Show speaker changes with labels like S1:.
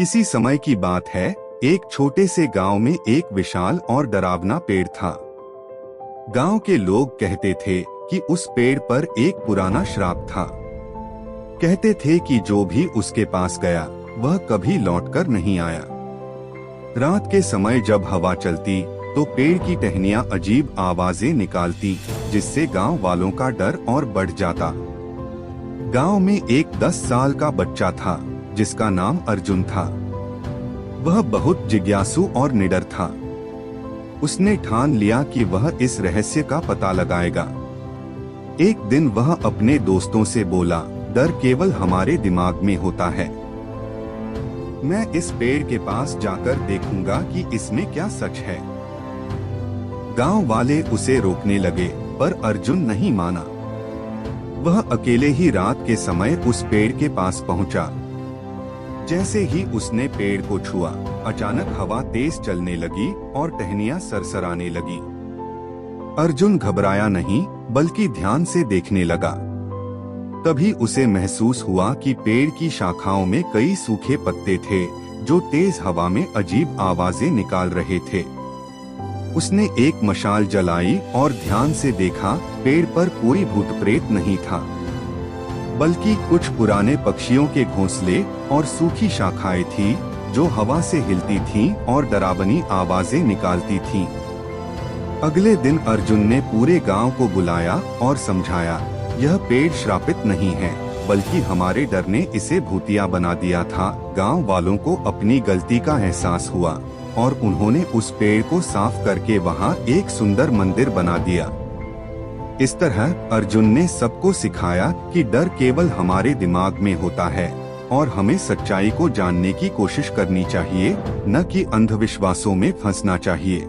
S1: किसी समय की बात है, एक छोटे से गांव में एक विशाल और डरावना पेड़ था। गांव के लोग कहते थे कि उस पेड़ पर एक पुराना श्राप था। कहते थे कि जो भी उसके पास गया वह कभी लौटकर नहीं आया। रात के समय जब हवा चलती तो पेड़ की टहनियां अजीब आवाजें निकालती, जिससे गांव वालों का डर और बढ़ जाता। गांव में एक 10 साल का बच्चा था जिसका नाम अर्जुन था। वह बहुत जिज्ञासु और निडर था। उसने ठान लिया कि वह इस रहस्य का पता लगाएगा। एक दिन वह अपने दोस्तों से बोला, डर केवल हमारे दिमाग में होता है। मैं इस पेड़ के पास जाकर देखूंगा कि इसमें क्या सच है। गांव वाले उसे रोकने लगे, पर अर्जुन नहीं माना। वह अकेले ही रात के समय उस पेड़ के पास पहुंचा। जैसे ही उसने पेड़ को छुआ, अचानक हवा तेज चलने लगी और टहनियां सरसराने लगी। अर्जुन घबराया नहीं, बल्कि ध्यान से देखने लगा। तभी उसे महसूस हुआ कि पेड़ की शाखाओं में कई सूखे पत्ते थे जो तेज हवा में अजीब आवाजें निकाल रहे थे। उसने एक मशाल जलाई और ध्यान से देखा। पेड़ पर कोई भूत प्रेत नहीं था, बल्कि कुछ पुराने पक्षियों के घोंसले और सूखी शाखाएं थी जो हवा से हिलती थीं और डरावनी आवाजें निकालती थीं। अगले दिन अर्जुन ने पूरे गांव को बुलाया और समझाया, यह पेड़ श्रापित नहीं है, बल्कि हमारे डर ने इसे भूतिया बना दिया था। गांव वालों को अपनी गलती का एहसास हुआ और उन्होंने उस पेड़ को साफ करके वहां एक सुंदर मंदिर बना दिया। इस तरह अर्जुन ने सबको सिखाया कि डर केवल हमारे दिमाग में होता है और हमें सच्चाई को जानने की कोशिश करनी चाहिए, न कि अंधविश्वासों में फंसना चाहिए।